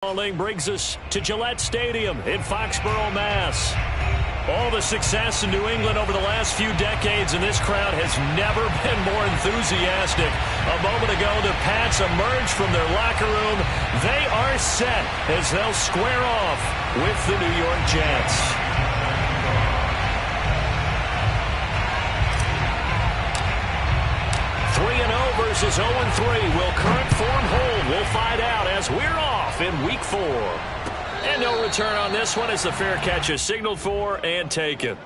Brings us to Gillette Stadium in Foxborough, Mass. All the success in New England over the last few decades, and this crowd has never been more enthusiastic. A moment ago, the Pats emerged from their locker room. They are set as they'll square off with the New York Jets. Versus 0-3. Will current form hold? We'll find out as we're off in Week 4. And no return on this one as the fair catch is signaled for and taken.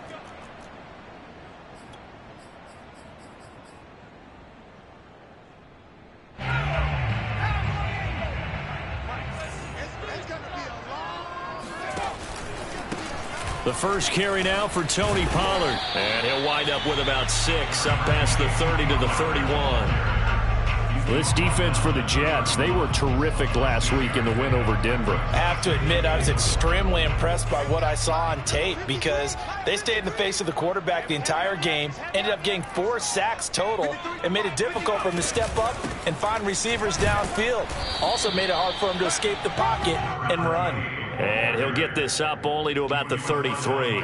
The first carry now for Tony Pollard. And he'll wind up with about 6 up past the 30 to the 31. This defense for the Jets, they were terrific last week in the win over Denver. I have to admit, I was extremely impressed by what I saw on tape because they stayed in the face of the quarterback the entire game, ended up getting 4 sacks total, and made it difficult for him to step up and find receivers downfield. Also made it hard for him to escape the pocket and run. And he'll get this up only to about the 33.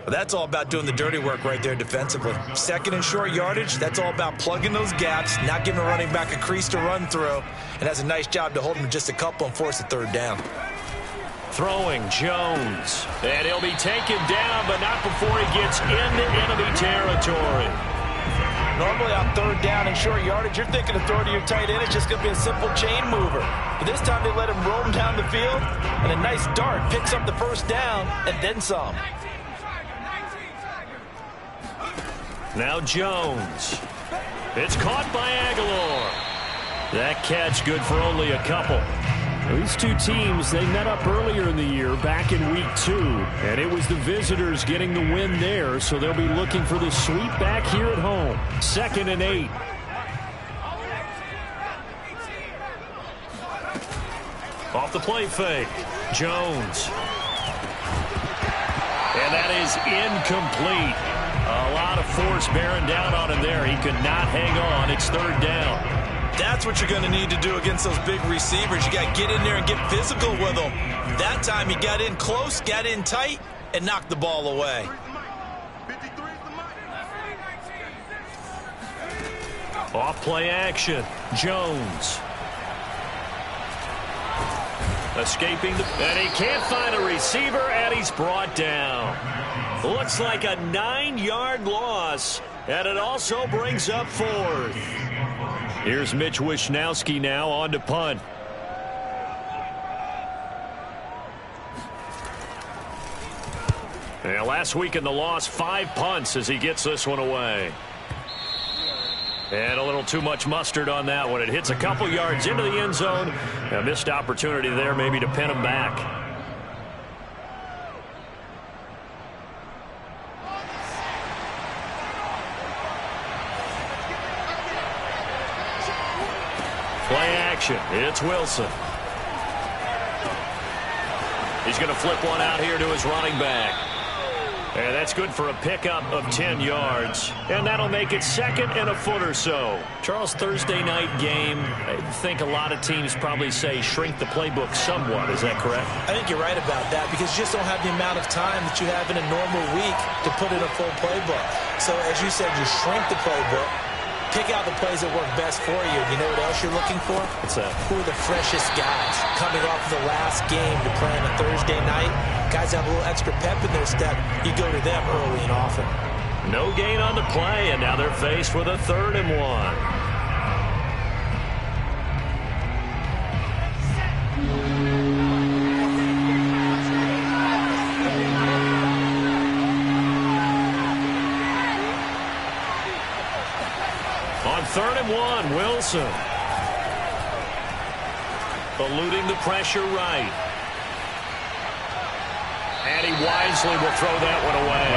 That's all about doing the dirty work right there defensively. Second and short yardage, that's all about plugging those gaps, not giving a running back a crease to run through, and has a nice job to hold him to just a couple and force a third down. Throwing Jones. And he'll be taken down, but not before he gets into enemy territory. Normally on third down and short yardage, you're thinking to throw to your tight end. It's just going to be a simple chain mover. But this time they let him roam down the field, and a nice dart picks up the first down and then some. Now Jones. It's caught by Aguilar. That catch good for only a couple. These two teams, they met up earlier in the year back in Week 2. And it was the visitors getting the win there, so they'll be looking for the sweep back here at home. 2nd and 8. Off the play fake. Jones. And that is incomplete. A lot of force bearing down on him there. He could not hang on. It's third down. That's what you're going to need to do against those big receivers. You got to get in there and get physical with them. That time he got in close, got in tight, and knocked the ball away. Off play action. Jones. Escaping, and he can't find a receiver, and he's brought down. Looks like a 9-yard loss, and it also brings up 4th. Here's Mitch Wishnowski now on to punt. And last week in the loss, 5 punts as he gets this one away. And a little too much mustard on that one. It hits a couple yards into the end zone. A missed opportunity there maybe to pin him back. Play action. It's Wilson. He's going to flip one out here to his running back. And that's good for a pickup of 10 yards. And that'll make it 2nd and a foot or so. Charles, Thursday night game, I think a lot of teams probably say shrink the playbook somewhat. Is that correct? I think you're right about that because you just don't have the amount of time that you have in a normal week to put in a full playbook. So as you said, you shrink the playbook. Pick out the plays that work best for you. You know what else you're looking for? What's that? Who are the freshest guys coming off of the last game to play on a Thursday night? Guys have a little extra pep in their step. You go to them early and often. No gain on the play, and now they're faced with a 3rd and 1. On 3rd and 1, Wilson. Eluding the pressure right. And he wisely will throw that one away.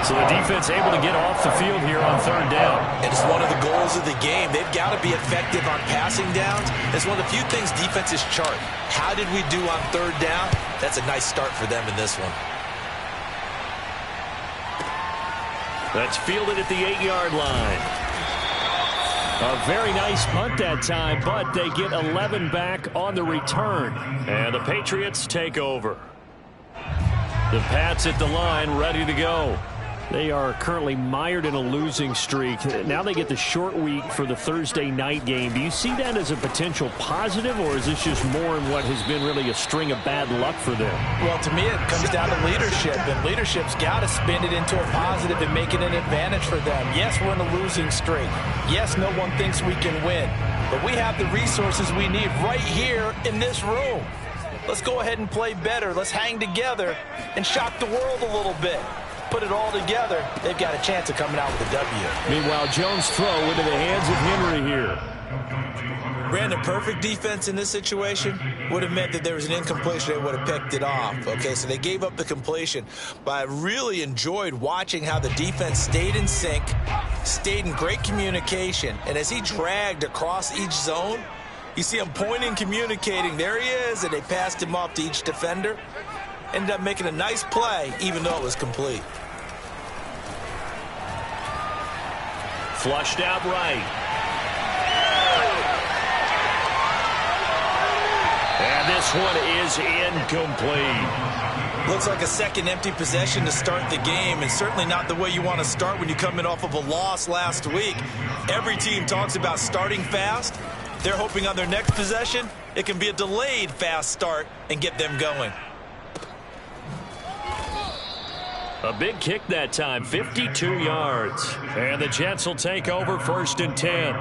So the defense able to get off the field here on 3rd down. And it's one of the goals of the game. They've got to be effective on passing downs. It's one of the few things defenses chart. How did we do on 3rd down? That's a nice start for them in this one. That's fielded at the 8-yard line. A very nice punt that time, but they get 11 back on the return. And the Patriots take over. The Pats at the line, ready to go. They are currently mired in a losing streak. Now they get the short week for the Thursday night game. Do you see that as a potential positive, or is this just more in what has been really a string of bad luck for them? Well, to me, it comes down to leadership, and leadership's got to spin it into a positive and make it an advantage for them. Yes, we're in a losing streak. Yes, no one thinks we can win, but we have the resources we need right here in this room. Let's go ahead and play better. Let's hang together and shock the world a little bit. Put it all together, they've got a chance of coming out with a W. Meanwhile, Jones' throw into the hands of Henry here. Brandon, perfect defense in this situation would have meant that there was an incompletion. They would have picked it off. Okay, so they gave up the completion. But I really enjoyed watching how the defense stayed in sync, stayed in great communication, and as he dragged across each zone, you see him pointing, communicating. There he is, and they passed him off to each defender. Ended up making a nice play, even though it was complete. Flushed out right. And this one is incomplete. Looks like a second empty possession to start the game, and certainly not the way you want to start when you're coming off of a loss last week. Every team talks about starting fast. They're hoping on their next possession, it can be a delayed fast start and get them going. A big kick that time, 52 yards. And the Jets will take over 1st and 10.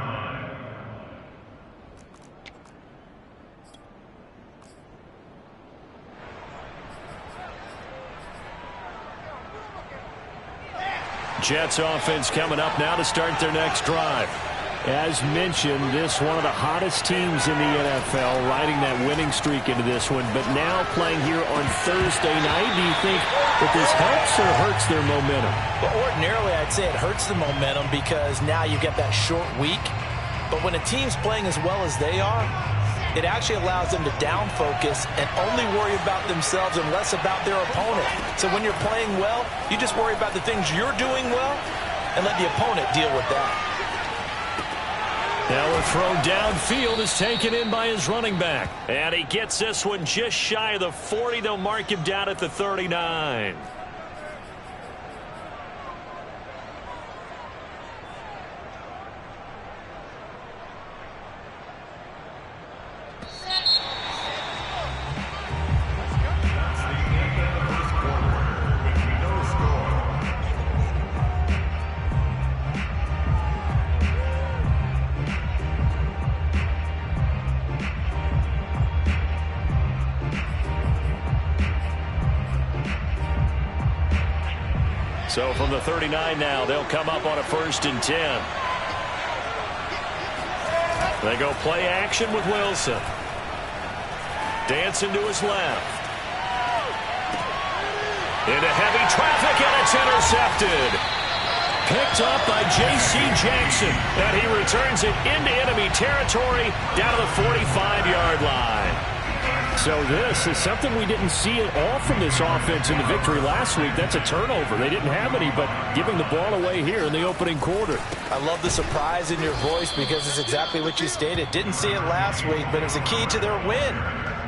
Jets offense coming up now to start their next drive. As mentioned, this one of the hottest teams in the NFL, riding that winning streak into this one, but now playing here on Thursday night. Do you think that this helps or hurts their momentum? Well, ordinarily, I'd say it hurts the momentum because now you get that short week. But when a team's playing as well as they are, it actually allows them to down focus and only worry about themselves and less about their opponent. So when you're playing well, you just worry about the things you're doing well and let the opponent deal with that. Now a throw downfield is taken in by his running back. And he gets this one just shy of the 40. They'll mark him down at the 39. So from the 39 now, they'll come up on a 1st and 10. They go play action with Wilson. Dancing to his left. Into heavy traffic, and it's intercepted. Picked up by J.C. Jackson. And he returns it into enemy territory down to the 45-yard line. So this is something we didn't see at all from this offense in the victory last week. That's a turnover. They didn't have any, but giving the ball away here in the opening quarter. I love the surprise in your voice because it's exactly what you stated. Didn't see it last week, but it's a key to their win.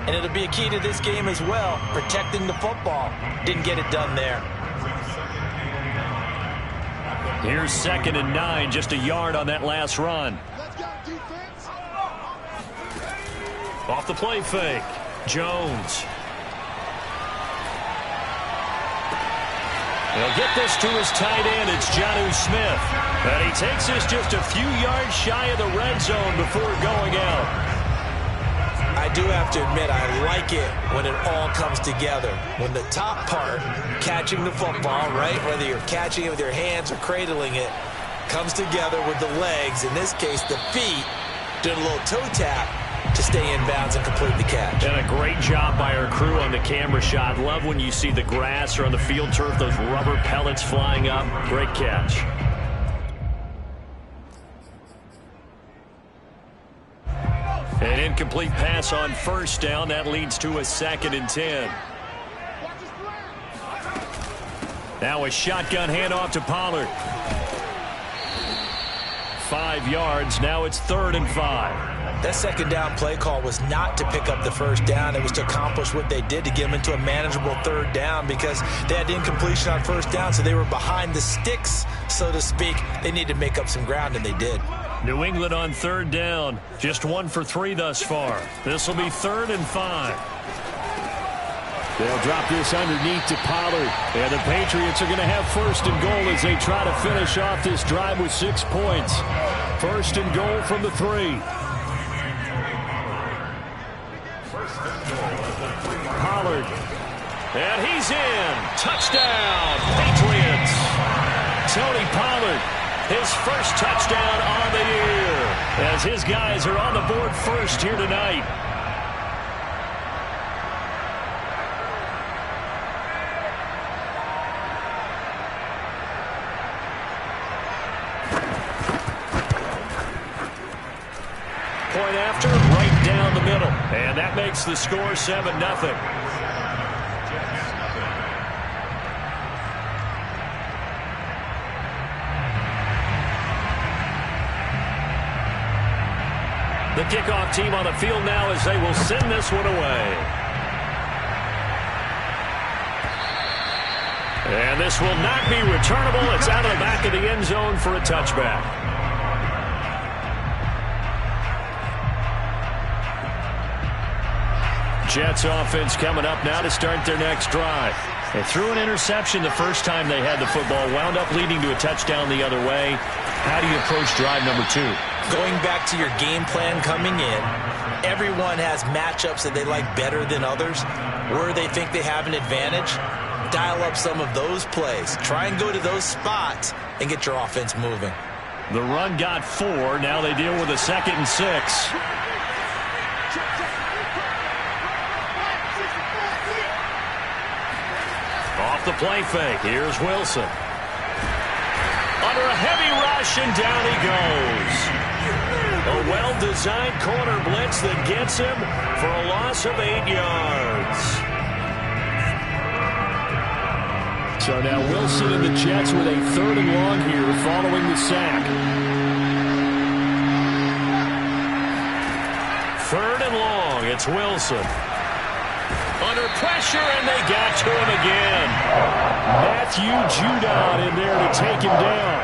And it'll be a key to this game as well, protecting the football. Didn't get it done there. Here's 2nd and 9, just a yard on that last run. Off the play fake. Jones. He'll get this to his tight end. It's Jonnu Smith. And he takes this just a few yards shy of the red zone before going out. I do have to admit, I like it when it all comes together. When the top part, catching the football, right, whether you're catching it with your hands or cradling it, comes together with the legs, in this case the feet, doing a little toe tap to stay in bounds and complete the catch. And a great job by our crew on the camera shot. Love when you see the grass or on the field turf, those rubber pellets flying up. Great catch. An incomplete pass on 1st down. That leads to a 2nd and 10. Now a shotgun handoff to Pollard. 5 yards. Now it's 3rd and 5. That second down play call was not to pick up the first down. It was to accomplish what they did, to get them into a manageable 3rd down, because they had incompletion on first down, so they were behind the sticks, so to speak. They needed to make up some ground, and they did. New England on 3rd down. Just 1 for 3 thus far. This will be 3rd and 5. They'll drop this underneath to Pollard. And the Patriots are going to have 1st and goal as they try to finish off this drive with 6 points. 1st and goal from the 3. Pollard. And he's in. Touchdown, Patriots. Tony Pollard, his first touchdown on the year, as his guys are on the board first here tonight. Point after, right down the middle. And that makes the score 7-0. The kickoff team on the field now as they will send this one away. And this will not be returnable. It's out of the back of the end zone for a touchback. Jets offense coming up now to start their next drive. They threw an interception the first time they had the football, wound up leading to a touchdown the other way. How do you approach drive number 2? Going back to your game plan coming in, everyone has matchups that they like better than others, where they think they have an advantage. Dial up some of those plays. Try and go to those spots and get your offense moving. The run got 4. Now they deal with a 2nd and 6. Off the play fake. Here's Wilson. Under a heavy rush, and down he goes. A well-designed corner blitz that gets him for a loss of 8 yards. So now Wilson and the Jets with a 3rd and long here following the sack. 3rd and long. It's Wilson. Under pressure, and they got to him again. Matthew Judon in there to take him down.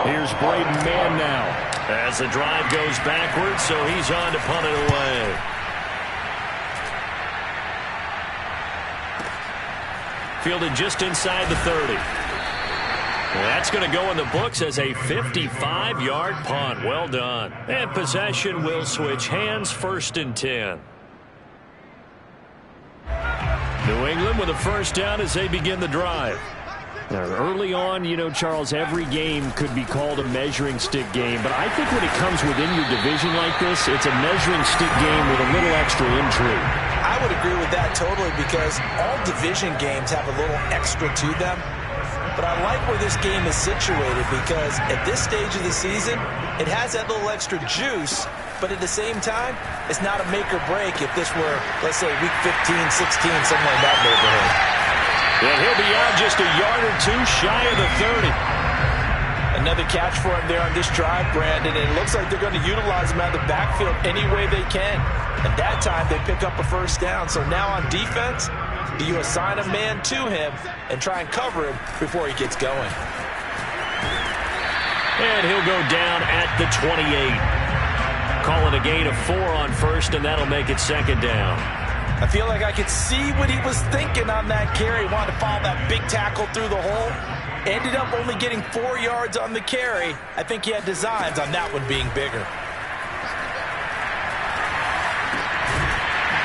Here's Braden Mann now as the drive goes backwards, so he's on to punt it away. Fielded just inside the 30. That's going to go in the books as a 55-yard punt. Well done. And possession will switch hands, 1st and 10. New England with a 1st down as they begin the drive. Now, early on, you know, Charles, every game could be called a measuring stick game. But I think when it comes within your division like this, it's a measuring stick game with a little extra intrigue. I would agree with that totally, because all division games have a little extra to them. But I like where this game is situated, because at this stage of the season, it has that little extra juice. But at the same time, it's not a make or break if this were, let's say, week 15, 16, somewhere in that neighborhood. And he'll be out just a yard or 2 shy of the 30. Another catch for him there on this drive, Brandon. And it looks like they're going to utilize him out of the backfield any way they can. And that time, they pick up a 1st down. So now on defense, do you assign a man to him and try and cover him before he gets going? And he'll go down at the 28. Calling a gain of 4 on 1st, and that'll make it 2nd down. I feel like I could see what he was thinking on that carry. He wanted to follow that big tackle through the hole. Ended up only getting 4 yards on the carry. I think he had designs on that one being bigger.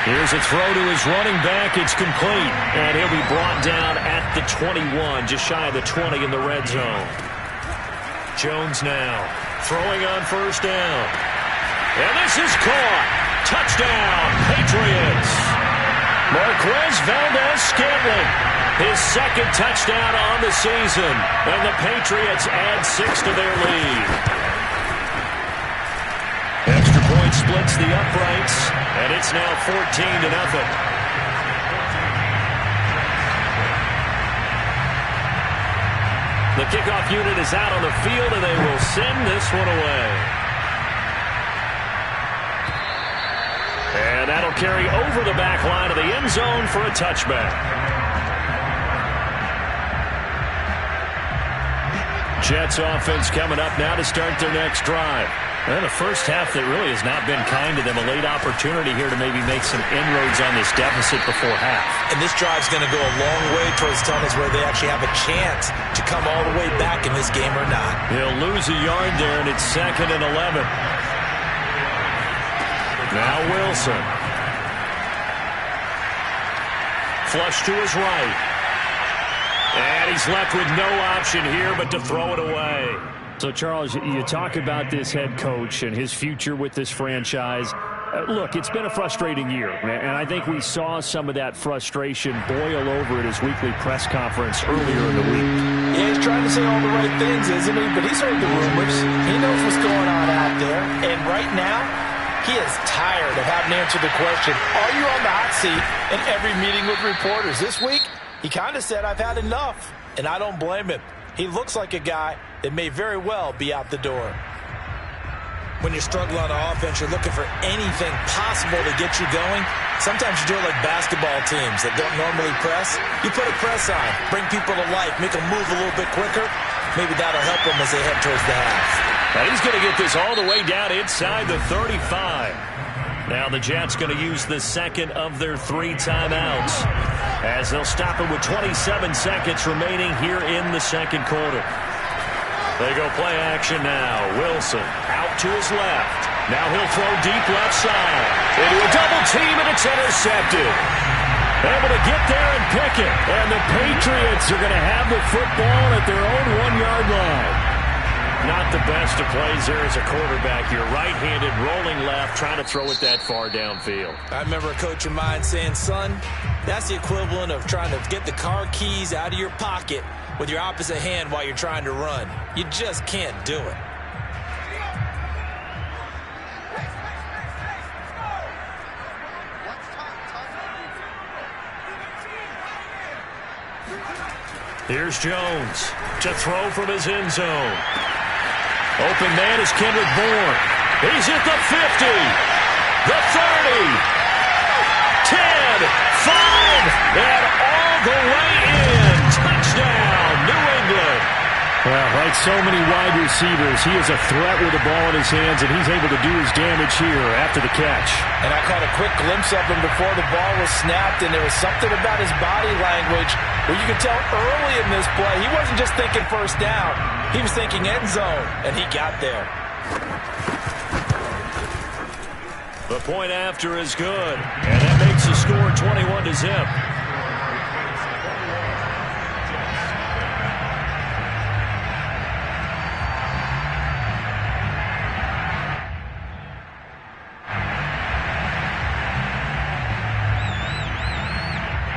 Here's a throw to his running back. It's complete. And he'll be brought down at the 21, just shy of the 20 in the red zone. Jones now throwing on 1st down. And this is caught. Touchdown, Patriots. Marquez Valdez-Scantling, his 2nd touchdown on the season. And the Patriots add 6 to their lead. Extra point splits the uprights, and it's now 14-0. The kickoff unit is out on the field, and they will send this one away. And that'll carry over the back line of the end zone for a touchback. Jets offense coming up now to start their next drive. Well, the first half that really has not been kind to them. A late opportunity here to maybe make some inroads on this deficit before half. And this drive's going to go a long way towards telling us whether they actually have a chance to come all the way back in this game or not. He'll lose a yard there, and it's 2nd and 11. Now Wilson. Flush to his right. And he's left with no option here but to throw it away. So, Charles, you talk about this head coach and his future with this franchise. Look, it's been a frustrating year, and I think we saw some of that frustration boil over at his weekly press conference earlier in the week. Yeah, he's trying to say all the right things, isn't he? But he's heard the rumors. He knows what's going on out there. And right now, he is tired of having to answer the question, are you on the hot seat in every meeting with reporters? This week, he kind of said, I've had enough, and I don't blame him. He looks like a guy that may very well be out the door. When you're struggling on offense, you're looking for anything possible to get you going. Sometimes you do it like basketball teams that don't normally press. You put a press on, bring people to life, make them move a little bit quicker. Maybe that'll help them as they head towards the half. Now he's going to get this all the way down inside the 35. Now the Jets going to use the second of their 3 timeouts as they'll stop it with 27 seconds remaining here in the second quarter. They go play action now. Wilson out to his left. Now he'll throw deep left side. Into a double team, and it's intercepted. Able to get there and pick it. And the Patriots are going to have the football at their own 1-yard line. Not the best of plays there as a quarterback. You're right-handed, rolling left, trying to throw it that far downfield. I remember a coach of mine saying, son, that's the equivalent of trying to get the car keys out of your pocket with your opposite hand while you're trying to run. You just can't do it. Here's Jones to throw from his end zone. Open man is Kendrick Bourne. He's at the 50, the 30, 10, 5, and all the way in. Touchdown, New England. Well, like so many wide receivers, he is a threat with the ball in his hands, and he's able to do his damage here after the catch. And I caught a quick glimpse of him before the ball was snapped, and there was something about his body language where you could tell early in this play he wasn't just thinking first down. He was thinking end zone, and he got there. The point after is good, and that makes the score 21-0.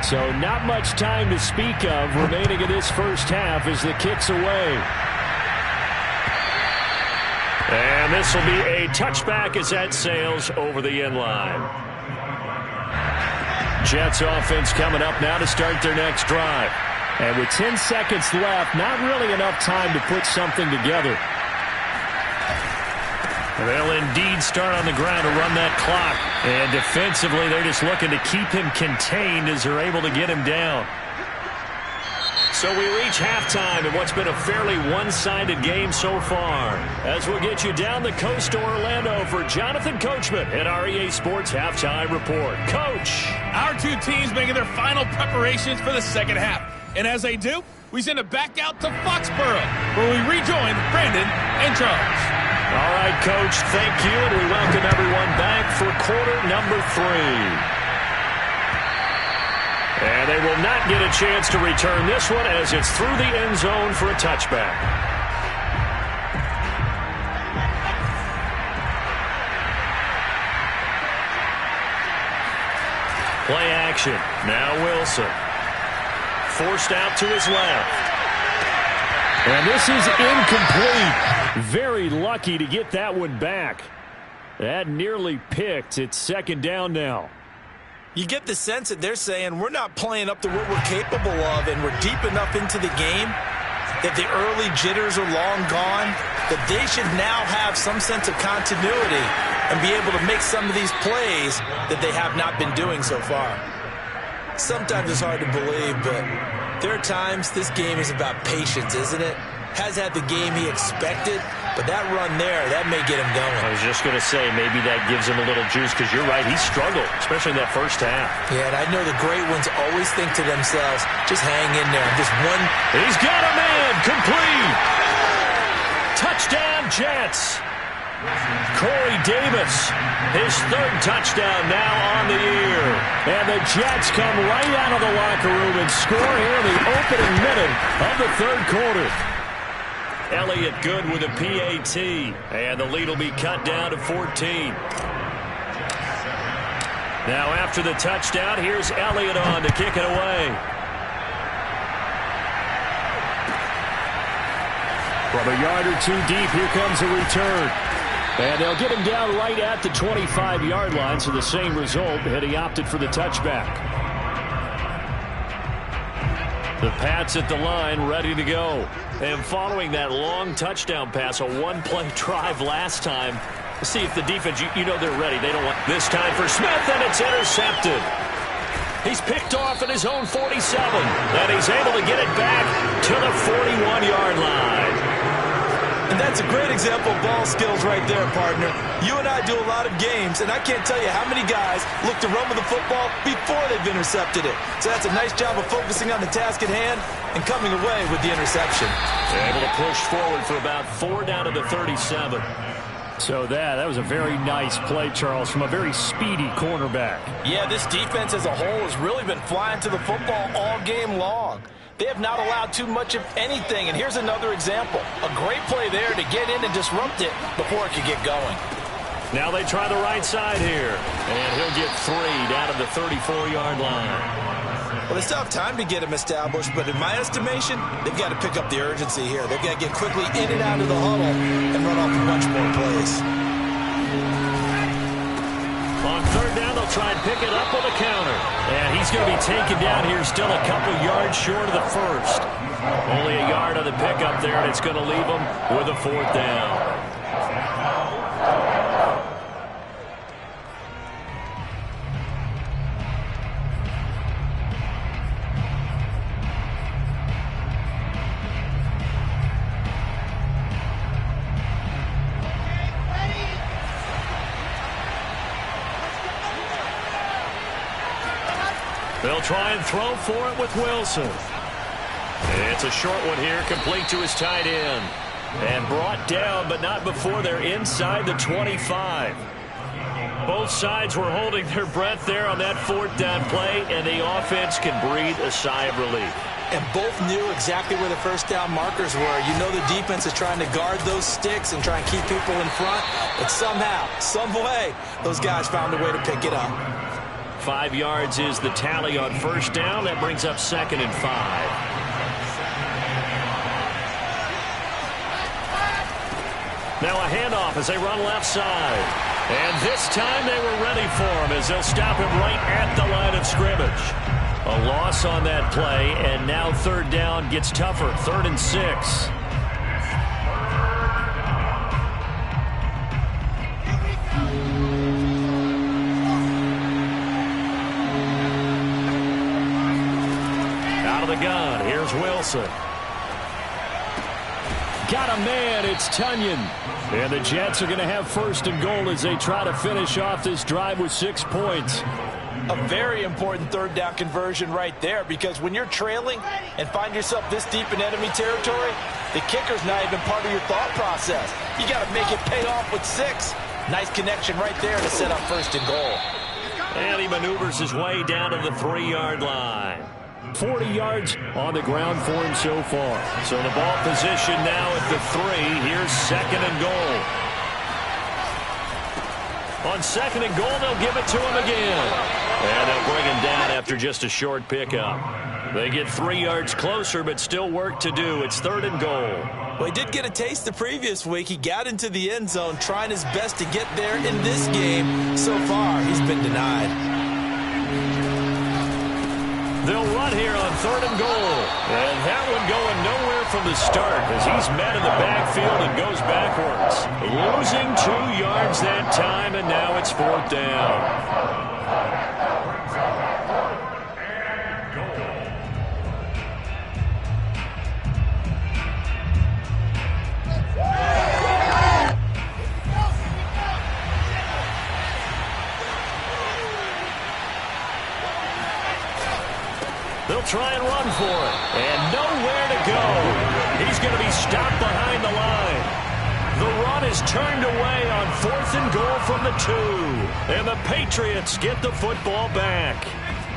So not much time to speak of remaining in this first half as the kick's away. And this will be a touchback as that sails over the end line. Jets offense coming up now to start their next drive. And with 10 seconds left, not really enough time to put something together. They'll indeed start on the ground to run that clock. And defensively, they're just looking to keep him contained as they're able to get him down. So we reach halftime in what's been a fairly one-sided game so far. As we'll get you down the coast to Orlando for Jonathan Coachman at our EA Sports Halftime Report. Coach! Our two teams making their final preparations for the second half. And as they do, we send it back out to Foxborough, where we rejoin Brandon and Charles. All right, Coach, thank you, and we welcome everyone back for quarter number 3. And they will not get a chance to return this one as it's through the end zone for a touchback. Play action. Now Wilson. Forced out to his left. And this is incomplete. Very lucky to get that one back. That nearly picked. It's second down now. You get the sense that they're saying we're not playing up to what we're capable of, and we're deep enough into the game that the early jitters are long gone, that they should now have some sense of continuity and be able to make some of these plays that they have not been doing so far. Sometimes it's hard to believe, but there are times this game is about patience, isn't it? Has had the game he expected, but that run there, that may get him going. I was just going to say, maybe that gives him a little juice, because you're right, he struggled, especially in that first half. Yeah, and I know the great ones always think to themselves, just hang in there. Just one. He's got a man, complete. Touchdown, Jets. Corey Davis, his third touchdown now on the year. And the Jets come right out of the locker room and score here in the opening minute of the third quarter. Elliott good with a PAT, and the lead will be cut down to 14. Now after the touchdown, here's Elliott on to kick it away. From a yard or two deep, here comes a return. And they'll get him down right at the 25-yard line, so the same result, and he opted for the touchback. The Pats at the line, ready to go. And following that long touchdown pass, a one-play drive last time, see if the defense, you know they're ready. They don't want this time for Smith, and it's intercepted. He's picked off at his own 47, and he's able to get it back to the 41-yard line. And that's a great example of ball skills right there, partner. You and I do a lot of games, and I can't tell you how many guys look to run with the football before they've intercepted it. So that's a nice job of focusing on the task at hand and coming away with the interception. Able to push forward for about 4 down to the 37. So that was a very nice play, Charles, from a very speedy cornerback. Yeah, this defense as a whole has really been flying to the football all game long. They have not allowed too much of anything, and here's another example. A great play there to get in and disrupt it before it could get going. Now they try the right side here, and he'll get 3 down to the 34-yard line. Well, they still have time to get him established, but in my estimation, they've got to pick up the urgency here. They've got to get quickly in and out of the huddle and run off a bunch more plays. On third down, they'll try and pick it up with a counter. And he's going to be taken down here, still a couple yards short of the first. Only a yard on the pickup there, and it's going to leave him with a 4th down. They'll try and throw for it with Wilson. It's a short one here, complete to his tight end. And brought down, but not before they're inside the 25. Both sides were holding their breath there on that 4th down play, and the offense can breathe a sigh of relief. And both knew exactly where the first down markers were. You know the defense is trying to guard those sticks and try and keep people in front. But somehow, some way, those guys found a way to pick it up. 5 yards is the tally on first down. That brings up 2nd and 5. Now a handoff as they run left side. And this time they were ready for him as they'll stop him right at the line of scrimmage. A loss on that play, and now third down gets tougher. 3rd and 6. The gun. Here's Wilson. Got a man. It's Tunyon. And the Jets are going to have 1st and goal as they try to finish off this drive with 6 points. A very important 3rd down conversion right there, because when you're trailing and find yourself this deep in enemy territory, the kicker's not even part of your thought process. You got to make it pay off with 6. Nice connection right there to set up 1st and goal. And he maneuvers his way down to the 3-yard line. 40 yards on the ground for him so far. So the ball position now at the 3. Here's 2nd and goal. On 2nd and goal, they'll give it to him again. And they'll bring him down after just a short pickup. They get 3 yards closer, but still work to do. It's 3rd and goal. Well, he did get a taste the previous week. He got into the end zone trying his best to get there in this game. So far, he's been denied. They'll run here on 3rd and goal. And that one going nowhere from the start as he's met in the backfield and goes backwards. Losing 2 yards that time, and now it's 4th down. They'll try and run for it. And nowhere to go. He's going to be stopped behind the line. The run is turned away on 4th and goal from the 2. And the Patriots get the football back.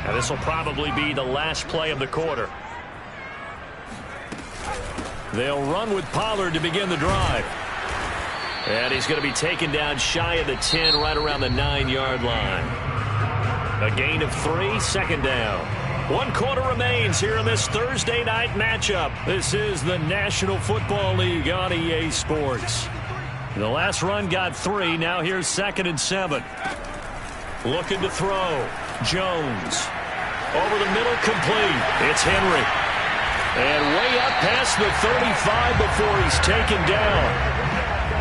Now this will probably be the last play of the quarter. They'll run with Pollard to begin the drive. And he's going to be taken down shy of the 10, right around the 9-yard line. A gain of 3, 2nd down. 1 quarter remains here in this Thursday night matchup. This is the National Football League on EA Sports. The last run got 3. Now here's 2nd and 7. Looking to throw. Jones. Over the middle, complete. It's Henry. And way up past the 35 before he's taken down.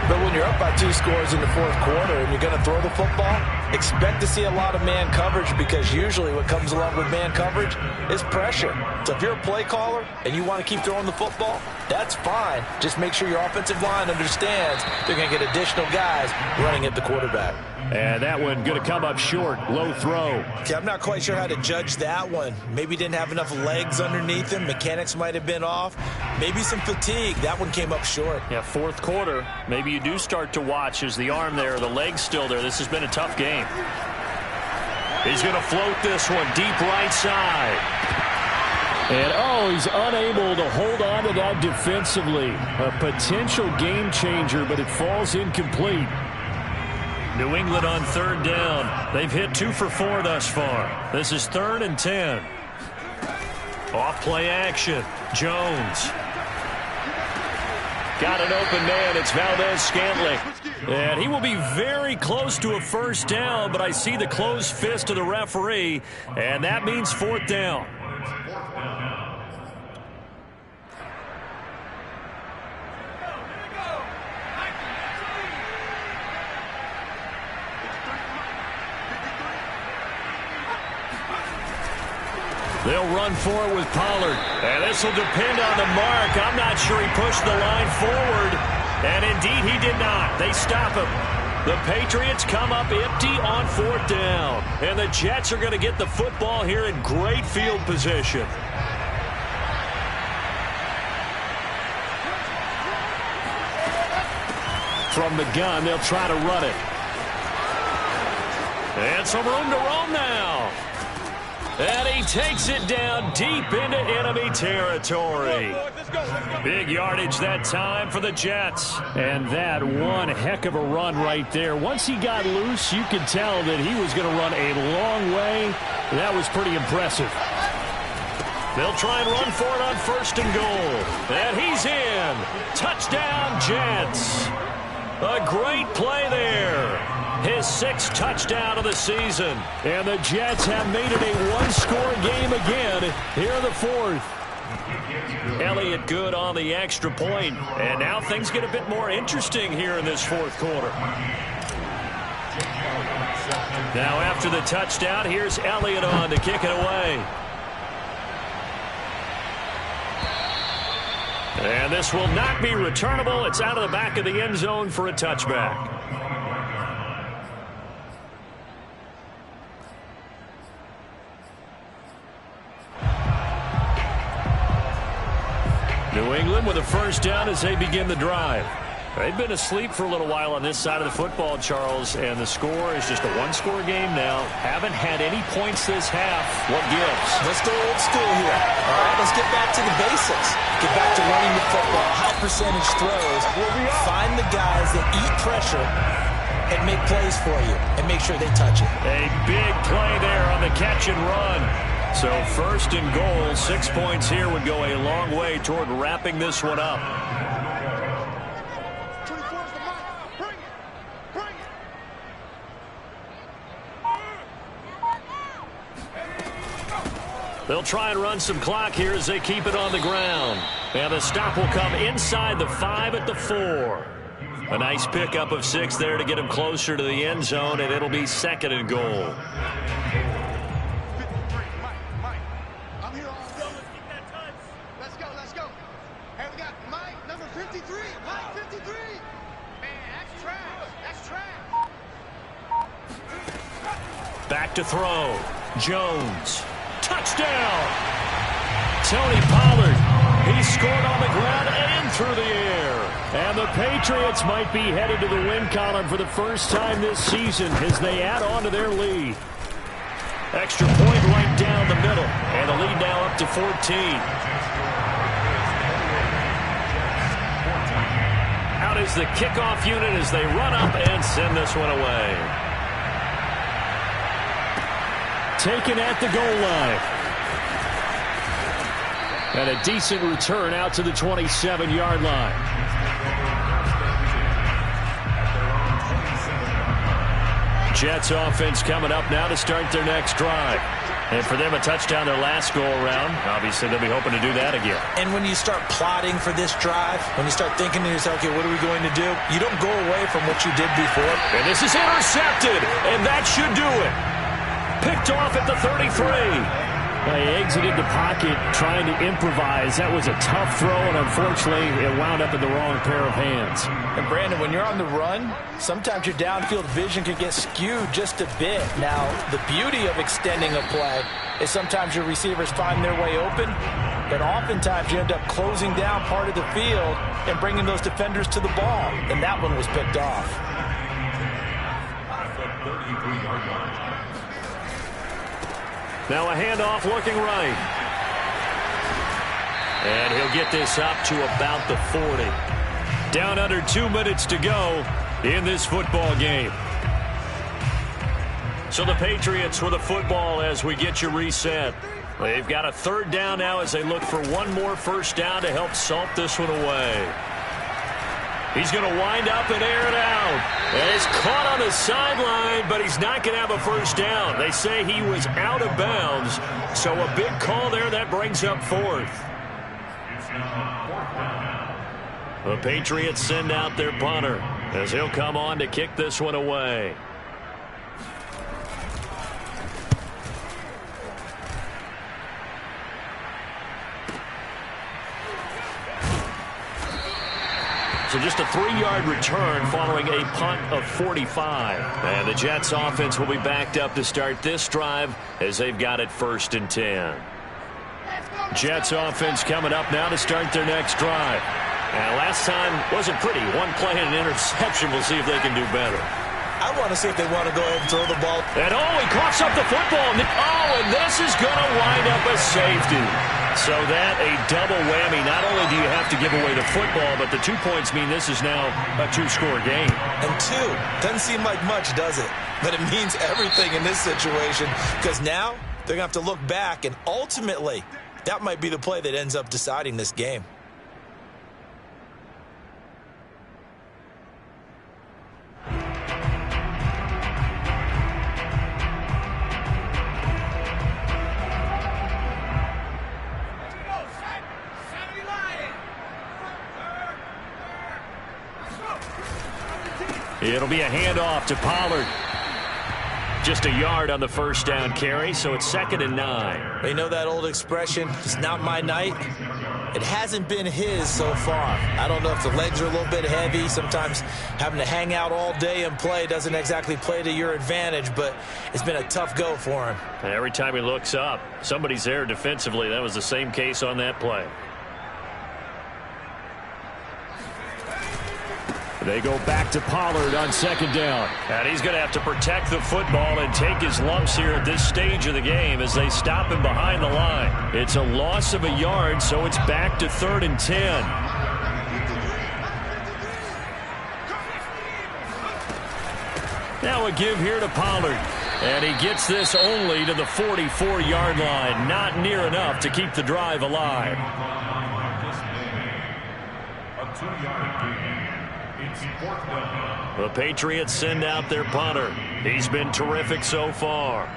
But when you're up by 2 scores in the 4th quarter and you're going to throw the football, expect to see a lot of man coverage, because usually what comes along with man coverage is pressure. So if you're a play caller and you want to keep throwing the football, that's fine. Just make sure your offensive line understands they're going to get additional guys running at the quarterback. And that one going to come up short. Low throw. Okay, I'm not quite sure how to judge that one. Maybe didn't have enough legs underneath him. Mechanics might have been off. Maybe some fatigue. That one came up short. Yeah, 4th quarter. Maybe you do start to watch as the arm there, the leg's still there. This has been a tough game. He's going to float this one deep right side. And, he's unable to hold on to that defensively. A potential game changer, but it falls incomplete. New England on 3rd down. They've hit 2 for 4 thus far. This is 3rd and 10. Off play action. Jones. Got an open man. It's Valdez-Scantling. And he will be very close to a 1st down, but I see the closed fist of the referee, and that means 4th down. They'll run for it with Pollard. And this will depend on the mark. I'm not sure he pushed the line forward. And indeed, he did not. They stop him. The Patriots come up empty on 4th down. And the Jets are going to get the football here in great field position. From the gun, they'll try to run it. And some room to roam now. And he takes it down deep into enemy territory. Big yardage that time for the Jets. And that one heck of a run right there. Once he got loose, you could tell that he was going to run a long way. That was pretty impressive. They'll try and run for it on 1st and goal. And he's in. Touchdown, Jets. A great play there. His 6th touchdown of the season. And the Jets have made it a 1-score game again here in the 4th. Elliott good on the extra point. And now things get a bit more interesting here in this 4th quarter. Now after the touchdown, here's Elliott on to kick it away. And this will not be returnable. It's out of the back of the end zone for a touchback. New England with a 1st down as they begin the drive. They've been asleep for a little while on this side of the football, Charles, and the score is just a 1-score game now. Haven't had any points this half. What gives? Let's go old school here. All right, let's get back to the basics. Get back to running the football, high percentage throws. Find the guys that eat pressure and make plays for you and make sure they touch it. A big play there on the catch and run. So 1st and goal, 6 points here would go a long way toward wrapping this one up. They'll try and run some clock here as they keep it on the ground. And the stop will come inside the 5 at the 4. A nice pickup of 6 there to get him closer to the end zone, and it'll be 2nd and goal. Let's go. Hey, we got Mike, number 53. Mike, 53. Man, that's trash. That's trash. Back to throw. Jones. Touchdown. Tony Pollard. He scored on the ground and through the air. And the Patriots might be headed to the win column for the first time this season as they add on to their lead. Extra point right down the middle. And the lead now up to 14. Out is the kickoff unit as they run up and send this one away. Taken at the goal line. And a decent return out to the 27-yard line. Jets offense coming up now to start their next drive. And for them, a touchdown their last go-around. Obviously, they'll be hoping to do that again. And when you start plotting for this drive, when you start thinking to yourself, okay, what are we going to do? You don't go away from what you did before. And this is intercepted, and that should do it. Picked off at the 33. He exited the pocket trying to improvise. That was a tough throw, and unfortunately, it wound up in the wrong pair of hands. And, Brandon, when you're on the run, sometimes your downfield vision can get skewed just a bit. Now, the beauty of extending a play is sometimes your receivers find their way open, but oftentimes you end up closing down part of the field and bringing those defenders to the ball. And that one was picked off. Now a handoff looking right. And he'll get this up to about the 40. Down under 2 minutes to go in this football game. So the Patriots with the football as we get you reset. They've got a 3rd down now as they look for one more first down to help salt this one away. He's going to wind up and air it out. And he's caught on the sideline, but he's not going to have a first down. They say he was out of bounds. So a big call there that brings up 4th. The Patriots send out their punter as he'll come on to kick this one away. So just a 3-yard return following a punt of 45. And the Jets offense will be backed up to start this drive as they've got it 1st and 10. Jets offense coming up now to start their next drive. And last time wasn't pretty. One play and an interception. We'll see if they can do better. I want to see if they want to go ahead and throw the ball. And he coughs up the football. And this is going to wind up a safety. So that a double whammy. Not only do you have to give away the football, but the 2 points mean this is now a 2-score game. And 2 doesn't seem like much, does it? But it means everything in this situation because now they're going to have to look back, and ultimately that might be the play that ends up deciding this game. It'll be a handoff to Pollard. Just a yard on the first down carry, so it's 2nd and 9. They know that old expression, it's not my night. It hasn't been his so far. I don't know if the legs are a little bit heavy. Sometimes having to hang out all day and play doesn't exactly play to your advantage, but it's been a tough go for him. And every time he looks up, somebody's there defensively. That was the same case on that play. They go back to Pollard on 2nd down. And he's going to have to protect the football and take his lumps here at this stage of the game as they stop him behind the line. It's a loss of a yard, so it's back to 3rd and 10. Now a give here to Pollard. And he gets this only to the 44-yard line. Not near enough to keep the drive alive. A 2-yard gain. The Patriots send out their punter. He's been terrific so far.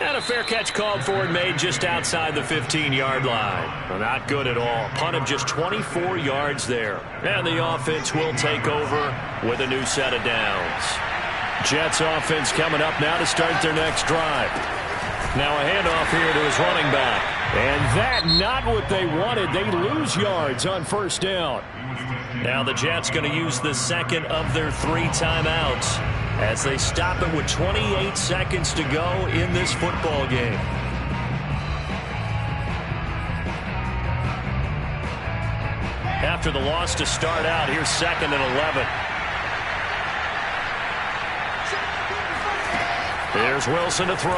And a fair catch called for and made just outside the 15-yard line. Well, not good at all. Punt of just 24 yards there. And the offense will take over with a new set of downs. Jets offense coming up now to start their next drive. Now a handoff here to his running back. And that not what they wanted. They lose yards on first down. Now the Jets going to use the second of their 3 timeouts as they stop it with 28 seconds to go in this football game. After the loss to start out, here's 2nd and 11. Here's Wilson to throw.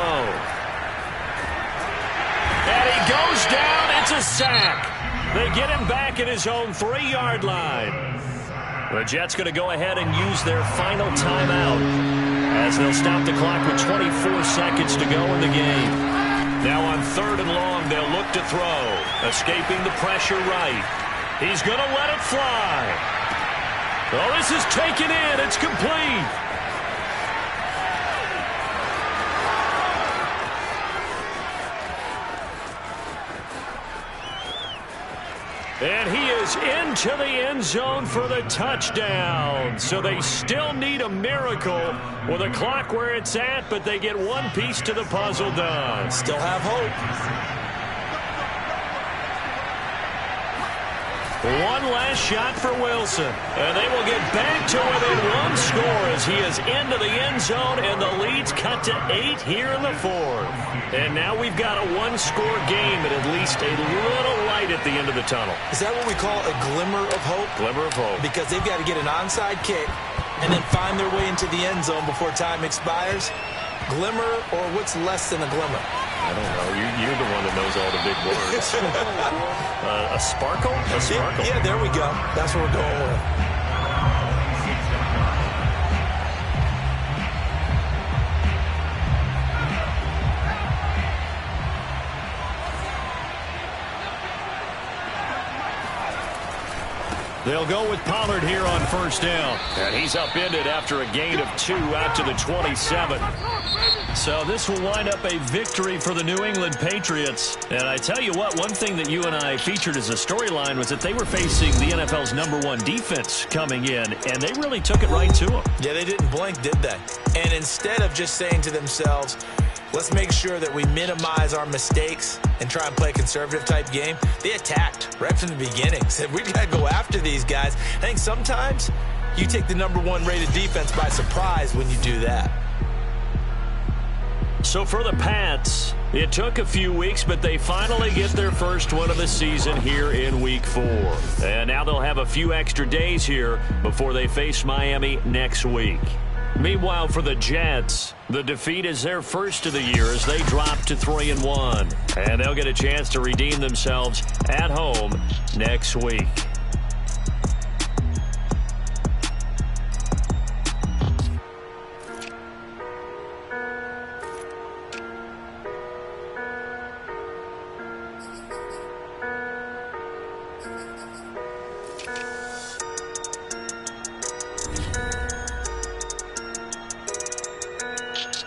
And he goes down. It's a sack. They get him back at his own 3-yard line. The Jets going to go ahead and use their final timeout as they'll stop the clock with 24 seconds to go in the game. Now on 3rd and long, they'll look to throw. Escaping the pressure right. He's going to let it fly. Oh, this is taken in. It's complete. And he is into the end zone for the touchdown. So they still need a miracle with the clock where it's at, but they get one piece to the puzzle done. Still have hope. One last shot for Wilson. And they will get back to within 1 score as he is into the end zone, and the lead's cut to 8 here in the 4th. And now we've got a 1-score game and at least a little light at the end of the tunnel. Is that what we call a glimmer of hope? Glimmer of hope. Because they've got to get an onside kick and then find their way into the end zone before time expires. Glimmer, or what's less than a glimmer? I don't know. You're the one that knows all the big words. A sparkle? A sparkle. Yeah, there we go. That's what we're going with. They'll go with Pollard here on first down. And he's upended after a gain of 2 out to the 27. So this will wind up a victory for the New England Patriots. And I tell you what, one thing that you and I featured as a storyline was that they were facing the NFL's #1 defense coming in, and they really took it right to them. Yeah, they didn't blink, did they? And instead of just saying to themselves, let's make sure that we minimize our mistakes and try and play a conservative-type game, they attacked right from the beginning. Said, we got to go after these guys. I think sometimes you take the #1 rated defense by surprise when you do that. So for the Pats, it took a few weeks, but they finally get their first win of the season here in Week 4. And now they'll have a few extra days here before they face Miami next week. Meanwhile, for the Jets, the defeat is their first of the year as they drop to 3-1. And they'll get a chance to redeem themselves at home next week.